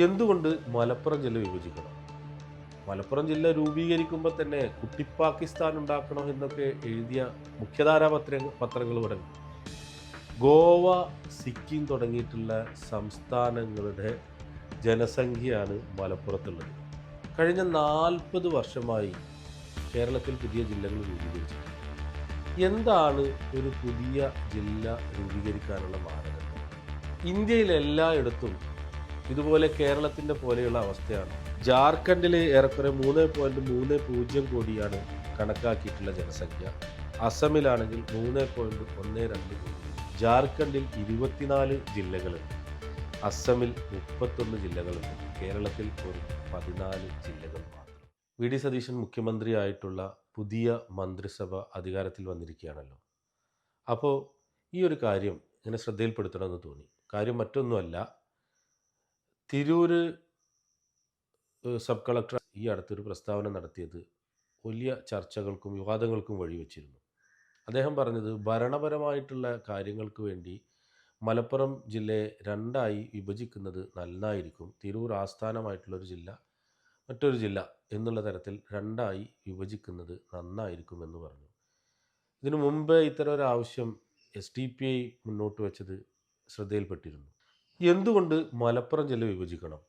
എന്തുകൊണ്ട് മലപ്പുറം ജില്ല വിഭജിക്കണം? മലപ്പുറം ജില്ല രൂപീകരിക്കുമ്പോൾ തന്നെ കുട്ടി പാകിസ്ഥാൻ ഉണ്ടാക്കണം എന്നൊക്കെ എഴുതിയ മുഖ്യധാരാ പത്രങ്ങൾ ഇവിടെ ഉണ്ട്. ഗോവ, സിക്കിം തുടങ്ങിയിട്ടുള്ള സംസ്ഥാനങ്ങളുടെ ജനസംഖ്യയാണ് മലപ്പുറത്തുള്ളത്. കഴിഞ്ഞ 40 വർഷമായി കേരളത്തിൽ പുതിയ ജില്ലകൾ രൂപീകരിച്ചിട്ടുണ്ട്. എന്താണ് ഒരു പുതിയ ജില്ല രൂപീകരിക്കാനുള്ള മാനദണ്ഡം? ഇന്ത്യയിൽ എല്ലായിടത്തും ഇതുപോലെ കേരളത്തിൻ്റെ പോലെയുള്ള അവസ്ഥയാണ്. ജാർഖണ്ഡിൽ ഏറെക്കുറെ 3.30 കോടിയാണ് കണക്കാക്കിയിട്ടുള്ള ജനസംഖ്യ. അസമിലാണെങ്കിൽ 3.12 കോടി. ജാർഖണ്ഡിൽ 24 ജില്ലകളുണ്ട്. അസമിൽ 31 ജില്ലകളുണ്ട്. കേരളത്തിൽ ഒരു 14 ജില്ലകൾ മാത്രം. വി ഡി സതീശൻ മുഖ്യമന്ത്രിയായിട്ടുള്ള പുതിയ മന്ത്രിസഭ അധികാരത്തിൽ വന്നിരിക്കുകയാണല്ലോ. അപ്പോൾ ഈ ഒരു കാര്യം ഇങ്ങനെ ശ്രദ്ധയിൽപ്പെടുത്തണമെന്ന് തോന്നി. കാര്യം മറ്റൊന്നുമല്ല, തിരൂര് സബ് കളക്ടർ ഈ അടുത്തൊരു പ്രസ്താവന നടത്തിയത് വലിയ ചർച്ചകൾക്കും വിവാദങ്ങൾക്കും വഴിവെച്ചിരുന്നു. അദ്ദേഹം പറഞ്ഞത് ഭരണപരമായിട്ടുള്ള കാര്യങ്ങൾക്ക് വേണ്ടി മലപ്പുറം ജില്ലയെ രണ്ടായി വിഭജിക്കുന്നത് നന്നായിരിക്കും. തിരൂർ ആസ്ഥാനമായിട്ടുള്ളൊരു ജില്ല, മറ്റൊരു ജില്ല എന്നുള്ള തരത്തിൽ രണ്ടായി വിഭജിക്കുന്നത് നന്നായിരിക്കും എന്ന് പറഞ്ഞു. ഇതിനു മുമ്പ് ഇത്തരം ഒരു ആവശ്യം SDPI മുന്നോട്ട് വെച്ചത് ശ്രദ്ധയിൽപ്പെട്ടിരുന്നു. എന്തുകൊണ്ട് മലപ്പുറം ജില്ല വിഭജിക്കണം?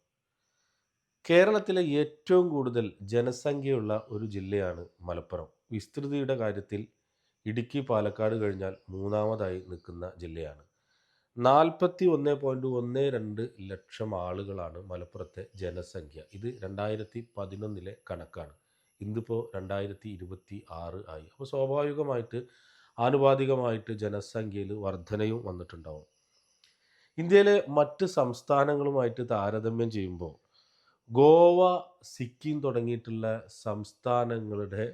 കേരളത്തിലെ ഏറ്റവും കൂടുതൽ ജനസംഖ്യയുള്ള ഒരു ജില്ലയാണ് മലപ്പുറം. വിസ്തൃതിയുടെ കാര്യത്തിൽ ഇടുക്കി, പാലക്കാട് കഴിഞ്ഞാൽ മൂന്നാമതായി നിൽക്കുന്ന ജില്ലയാണ്. 41.12 ലക്ഷം ആളുകളാണ് മലപ്പുറത്തെ ജനസംഖ്യ. ഇത് 2011 കണക്കാണ്. ഇന്നിപ്പോൾ 2026 ആയി. അപ്പോൾ സ്വാഭാവികമായിട്ട് ആനുപാതികമായിട്ട് ജനസംഖ്യയിൽ വർധനയും വന്നിട്ടുണ്ടാവും. ഇന്ത്യയിലെ മറ്റ് സംസ്ഥാനങ്ങളുമായിട്ട് താരതമ്യം ചെയ്യുമ്പോൾ ഗോവ, സിക്കിം തുടങ്ങിയിട്ടുള്ള സംസ്ഥാനങ്ങളുടെ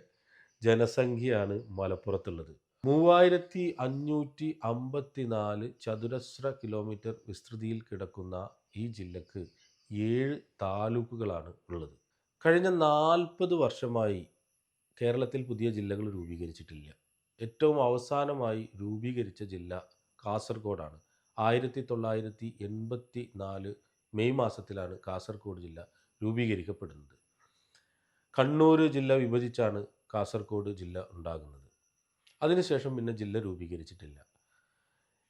ജനസംഖ്യയാണ് മലപ്പുറത്തുള്ളത്. 3554 ചതുരശ്ര കിലോമീറ്റർ വിസ്തൃതിയിൽ കിടക്കുന്ന ഈ ജില്ലക്ക് 7 താലൂക്കുകളാണ് ഉള്ളത്. കഴിഞ്ഞ 40 വർഷമായി കേരളത്തിൽ പുതിയ ജില്ലകൾ രൂപീകരിച്ചിട്ടില്ല. ഏറ്റവും അവസാനമായി രൂപീകരിച്ച ജില്ല കാസർഗോഡാണ്. 1984 മെയ് മാസത്തിലാണ് കാസർഗോഡ് ജില്ല രൂപീകരിക്കപ്പെടുന്നത്. കണ്ണൂർ ജില്ല വിഭജിച്ചാണ് കാസർഗോഡ് ജില്ല ഉണ്ടാകുന്നത്. അതിനുശേഷം പിന്നെ ജില്ല രൂപീകരിച്ചിട്ടില്ല.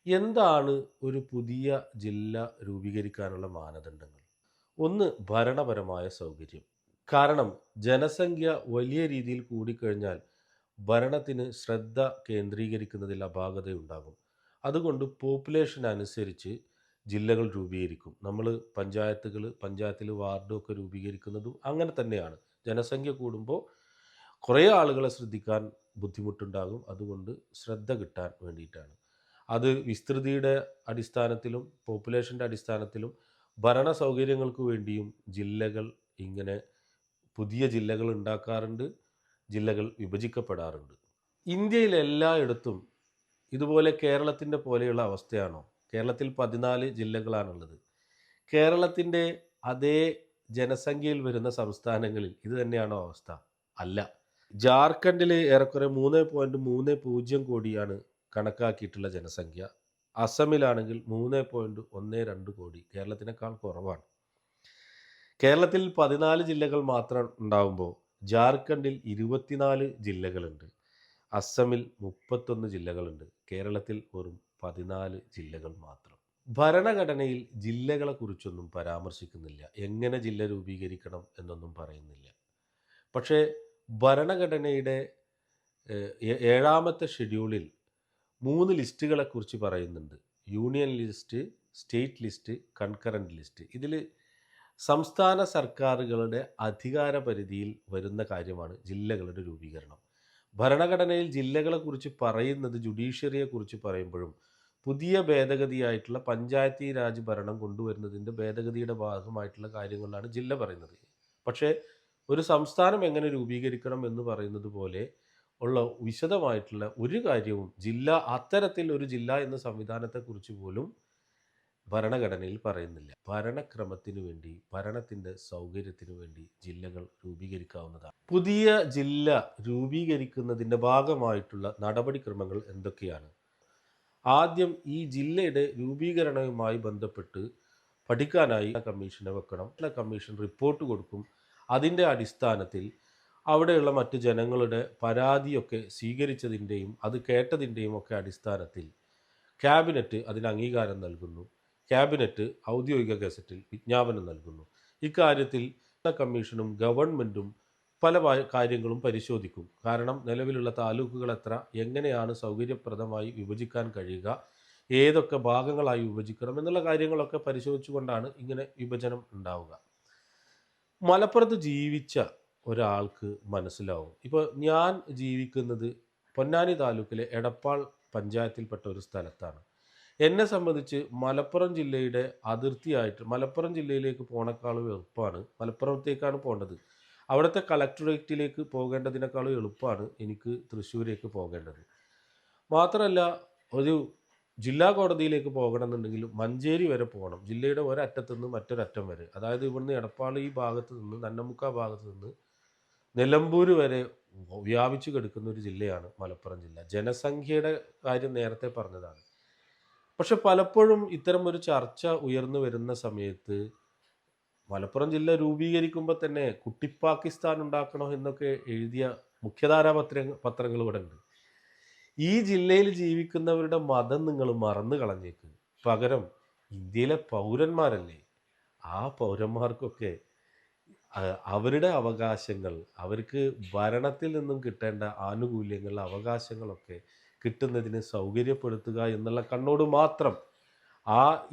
എന്താണ് ഒരു പുതിയ ജില്ല രൂപീകരിക്കാനുള്ള മാനദണ്ഡങ്ങൾ? ഒന്ന്, ഭരണപരമായ സൗകര്യം. കാരണം ജനസംഖ്യ വലിയ രീതിയിൽ കൂടിക്കഴിഞ്ഞാൽ ഭരണത്തിന് ശ്രദ്ധ കേന്ദ്രീകരിക്കുന്നതിൽ അപാകതയുണ്ടാകും. അതുകൊണ്ട് പോപ്പുലേഷൻ അനുസരിച്ച് ജില്ലകൾ രൂപീകരിക്കും. നമ്മൾ പഞ്ചായത്തിൽ വാർഡൊക്കെ രൂപീകരിക്കുന്നതും അങ്ങനെ തന്നെയാണ്. ജനസംഖ്യ കൂടുമ്പോൾ കുറേ ആളുകളെ ശ്രദ്ധിക്കാൻ ബുദ്ധിമുട്ടുണ്ടാകും. അതുകൊണ്ട് ശ്രദ്ധ കിട്ടാൻ വേണ്ടിയിട്ടാണ്. അത് വിസ്തൃതിയുടെ അടിസ്ഥാനത്തിലും പോപ്പുലേഷൻ്റെ അടിസ്ഥാനത്തിലും ഭരണ സൗകര്യങ്ങൾക്ക് വേണ്ടിയും ജില്ലകൾ ഇങ്ങനെ പുതിയ ജില്ലകൾ ഉണ്ടാക്കാറുണ്ട്, ജില്ലകൾ വിഭജിക്കപ്പെടാറുണ്ട്. ഇന്ത്യയിൽ എല്ലായിടത്തും ഇതുപോലെ കേരളത്തിൻ്റെ പോലെയുള്ള അവസ്ഥയാണോ? കേരളത്തിൽ 14 ജില്ലകളാണുള്ളത്. കേരളത്തിൻ്റെ അതേ ജനസംഖ്യയിൽ വരുന്ന സംസ്ഥാനങ്ങളിൽ ഇത് തന്നെയാണോ അവസ്ഥ? അല്ല. ജാർഖണ്ഡിൽ ഏറെക്കുറെ 3.30 കോടിയാണ് കണക്കാക്കിയിട്ടുള്ള ജനസംഖ്യ. അസമിലാണെങ്കിൽ 3.12 കോടി. കേരളത്തിനേക്കാൾ കുറവാണ്. കേരളത്തിൽ 14 ജില്ലകൾ മാത്രം ഉണ്ടാകുമ്പോൾ ജാർഖണ്ഡിൽ 24 ജില്ലകളുണ്ട്. അസമിൽ 31 ജില്ലകളുണ്ട്. കേരളത്തിൽ വെറും 14 ജില്ലകൾ മാത്രം. ഭരണഘടനയിൽ ജില്ലകളെക്കുറിച്ചൊന്നും പരാമർശിക്കുന്നില്ല. എങ്ങനെ ജില്ല രൂപീകരിക്കണം എന്നൊന്നും പറയുന്നില്ല. പക്ഷേ ഭരണഘടനയുടെ 7ാമത്തെ ഷെഡ്യൂളിൽ 3 ലിസ്റ്റുകളെക്കുറിച്ച് പറയുന്നുണ്ട്. Union list, state list, concurrent list. ഇതിൽ സംസ്ഥാന സർക്കാരുകളുടെ അധികാര പരിധിയിൽ വരുന്ന കാര്യമാണ് ജില്ലകളുടെ രൂപീകരണം. ഭരണഘടനയിൽ ജില്ലകളെക്കുറിച്ച് പറയുന്നത് ജുഡീഷ്യറിയെക്കുറിച്ച് പറയുമ്പോഴും പുതിയ ഭേദഗതിയായിട്ടുള്ള പഞ്ചായത്തി രാജ് ഭരണം കൊണ്ടുവരുന്നതിൻ്റെ ഭേദഗതിയുടെ ഭാഗമായിട്ടുള്ള കാര്യങ്ങളിലാണ് ജില്ല പറയുന്നത്. പക്ഷേ ഒരു സംസ്ഥാനം എങ്ങനെ രൂപീകരിക്കണം എന്ന് പറയുന്നത് പോലെ ഉള്ള വിശദമായിട്ടുള്ള ഒരു കാര്യവും അത്തരത്തിൽ ഒരു ജില്ല എന്ന സംവിധാനത്തെക്കുറിച്ച് പോലും ഭരണഘടനയിൽ പറയുന്നില്ല. ഭരണക്രമത്തിനു വേണ്ടി, ഭരണത്തിൻ്റെ സൗകര്യത്തിനു വേണ്ടി ജില്ലകൾ രൂപീകരിക്കാവുന്നതാണ്. പുതിയ ജില്ല രൂപീകരിക്കുന്നതിൻ്റെ ഭാഗമായിട്ടുള്ള നടപടിക്രമങ്ങൾ എന്തൊക്കെയാണ്? ആദ്യം ഈ ജില്ലയുടെ രൂപീകരണവുമായി ബന്ധപ്പെട്ട് പഠിക്കാനായി കമ്മീഷനെ വെക്കണം. കമ്മീഷൻ റിപ്പോർട്ട് കൊടുക്കും. അതിൻ്റെ അടിസ്ഥാനത്തിൽ അവിടെയുള്ള മറ്റ് ജനങ്ങളുടെ പരാതിയൊക്കെ സ്വീകരിച്ചതിൻ്റെയും അത് കേട്ടതിൻ്റെയും ഒക്കെ അടിസ്ഥാനത്തിൽ ക്യാബിനറ്റ് അതിന് അംഗീകാരം നൽകുന്നു. ക്യാബിനറ്റ് ഔദ്യോഗിക ഗസറ്റിൽ വിജ്ഞാപനം നൽകുന്നു. ഇക്കാര്യത്തിൽ കമ്മീഷനും ഗവൺമെൻറ്റും പല കാര്യങ്ങളും പരിശോധിക്കും. കാരണം നിലവിലുള്ള താലൂക്കുകൾ എത്ര, എങ്ങനെയാണ് സൗകര്യപ്രദമായി വിഭജിക്കാൻ കഴിയുക, ഏതൊക്കെ ഭാഗങ്ങളായി വിഭജിക്കണം എന്നുള്ള കാര്യങ്ങളൊക്കെ പരിശോധിച്ചുകൊണ്ടാണ് ഇങ്ങനെ വിഭജനം ഉണ്ടാവുക. മലപ്പുറത്ത് ജീവിച്ച ഒരാൾക്ക് മനസ്സിലാവും. ഇപ്പോൾ ഞാൻ ജീവിക്കുന്നത് പൊന്നാനി താലൂക്കിലെ എടപ്പാൾ പഞ്ചായത്തിൽപ്പെട്ട ഒരു സ്ഥലത്താണ്. എന്നെ സംബന്ധിച്ച് മലപ്പുറം ജില്ലയുടെ അതിർത്തിയായിട്ട് മലപ്പുറം ജില്ലയിലേക്ക് പോണേക്കാളും എളുപ്പമാണ്, മലപ്പുറത്തേക്കാണ് പോകേണ്ടത്. അവിടുത്തെ കളക്ടറേറ്റിലേക്ക് പോകേണ്ടതിനേക്കാളും എളുപ്പമാണ് എനിക്ക് തൃശ്ശൂരേക്ക് പോകേണ്ടത്. മാത്രമല്ല, ഒരു ജില്ലാ കോടതിയിലേക്ക് പോകണമെന്നുണ്ടെങ്കിൽ മഞ്ചേരി വരെ പോകണം. ജില്ലയുടെ ഒരറ്റത്തു നിന്ന് മറ്റൊരറ്റം വരെ. അതായത് ഇവിടുന്ന് എടപ്പാൾ ഈ ഭാഗത്ത് നിന്ന് നന്നമുക്ക ഭാഗത്ത് നിന്ന് നിലമ്പൂർ വരെ വ്യാപിച്ചു കിടക്കുന്ന ഒരു ജില്ലയാണ് മലപ്പുറം ജില്ല. ജനസംഖ്യയുടെ കാര്യം നേരത്തെ പറഞ്ഞതാണ്. പക്ഷെ പലപ്പോഴും ഇത്തരം ഒരു ചർച്ച ഉയർന്നു വരുന്ന സമയത്ത് മലപ്പുറം ജില്ല രൂപീകരിക്കുമ്പോൾ തന്നെ കുട്ടി പാകിസ്ഥാൻ ഉണ്ടാക്കണോ എന്നൊക്കെ എഴുതിയ മുഖ്യധാരാ പത്രങ്ങൾ ഇവിടെ ഉണ്ട്. ഈ ജില്ലയിൽ ജീവിക്കുന്നവരുടെ മതം നിങ്ങൾ മറന്നു കളഞ്ഞേക്ക്. പകരം ഇന്ത്യയിലെ പൗരന്മാരല്ലേ, ആ പൗരന്മാർക്കൊക്കെ അവരുടെ അവകാശങ്ങൾ, അവർക്ക് ഭരണത്തിൽ നിന്നും കിട്ടേണ്ട ആനുകൂല്യങ്ങൾ, അവകാശങ്ങളൊക്കെ കിട്ടുന്നതിന് സൗകര്യപ്പെടുത്തുക എന്നുള്ള കണ്ണോട് മാത്രം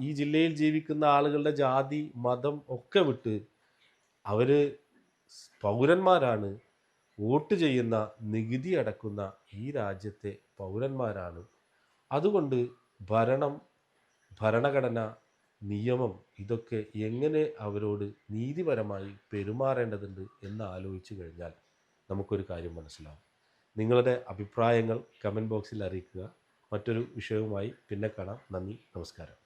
ഈ ജില്ലയിൽ ജീവിക്കുന്ന ആളുകളുടെ ജാതി മതം ഒക്കെ വിട്ട് അവർ പൗരന്മാരാണ്, വോട്ട് ചെയ്യുന്ന നികുതി അടക്കുന്ന ഈ രാജ്യത്തെ പൗരന്മാരാണ്. അതുകൊണ്ട് ഭരണം, ഭരണഘടന, നിയമം ഇതൊക്കെ എങ്ങനെ അവരോട് നീതിപരമായി പെരുമാറേണ്ടതുണ്ട് എന്ന് ആലോചിച്ചു കഴിഞ്ഞാൽ നമുക്കൊരു കാര്യം മനസ്സിലാവും. നിങ്ങളുടെ അഭിപ്രായങ്ങൾ കമൻറ്റ് ബോക്സിൽ അറിയിക്കുക. മറ്റൊരു വിഷയവുമായി പിന്നെ കാണാം. നന്ദി, നമസ്കാരം.